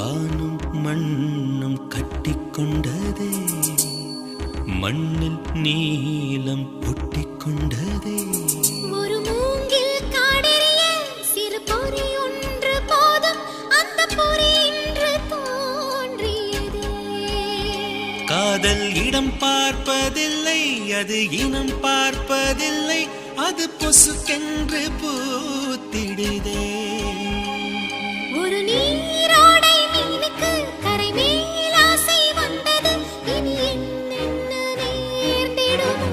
வானும் மண்ணும் கட்டிக்கொண்டதே, மண்ணில் நீலம் ஒட்டிக்கொண்டதே. ஒரு மூங்கில் காடெரிய சிறு பொறி ஒன்று போதும், அந்த பொறி இன்று தோன்றியதே. காதல் இடம் பார்ப்பதில்லை, அது இனம் பார்ப்பதில்லை, அது பொசுக்கென்று பூத்திடுதே. ஒரு நீரோடை மீனுக்கு கரை மேல் ஆசை வந்தது, இனி என்னென்ன நேர்ந்திடுமோ.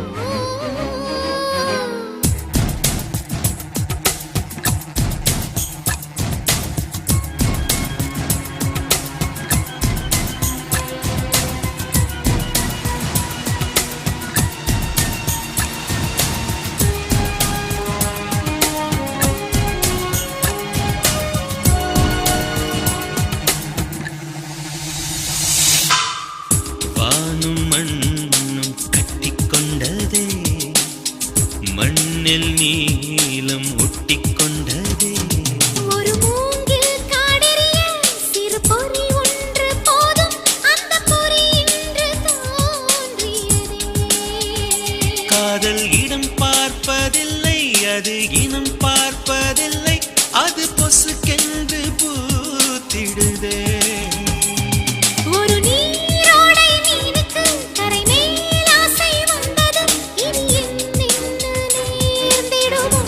வானும் மண்ணும் கட்டிக்கொண்டதே, மண்ணில் நீலம் ஒட்டிக்கொண்டதே. ஒரு மூங்கில் காடெரிய சிறு பொறி ஒன்று போதும், அந்த பொறி இன்று தோன்றியதே. காதல் இடம் பார்ப்பதில்லை, அது இனம் பார்ப்பதில்லை, அது பொசுக்கென்று பூத்திடுதே. ஒரு நீரோடை மீனுக்கு கரை மேல் ஆசை வந்தது, இனி என்னென்ன நேர்ந்திடுமோ.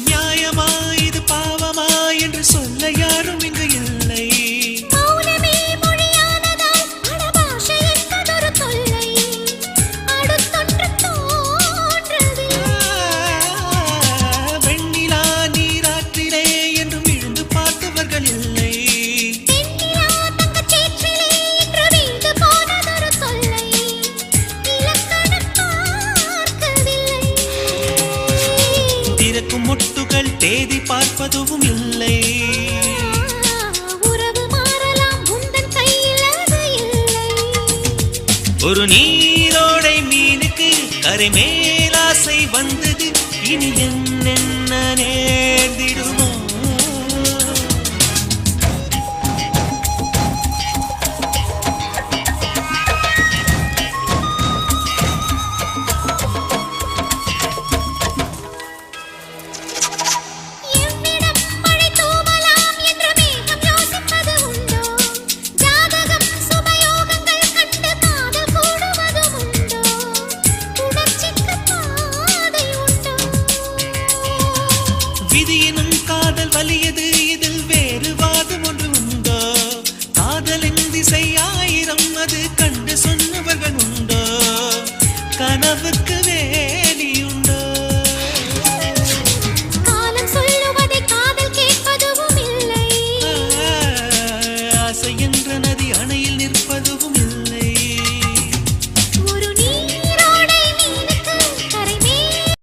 நியாயமா இது பாவமா என்று சொல்ல யாரும் இங்கு இல்லை. மௌனமே மொழியானதால் அடபாஷை என்பதொரு தொல்லை, அடுத்தொன்று தோன்றவே. வெண்ணிலா நீராற்றிலே என்றும் விழுந்து பார்த்தவர்கள் இல்லை. பெண்ணிலா தங்கச் சேற்றிலே இன்று வீழ்ந்து போனதொரு தொல்லை, இலக்கணம் பார்க்கவில்லை. திறக்கும் மொட்டுகள் தேதி பார்ப்பதும் இல்லை. உறவு மாறலாம், உந்தன் கையில் அது இல்லை. ஒரு நீரோடை மீனுக்கு கரை மேல் ஆசை வந்தது, இனி என்னென்ன நேர்ந்திடும்.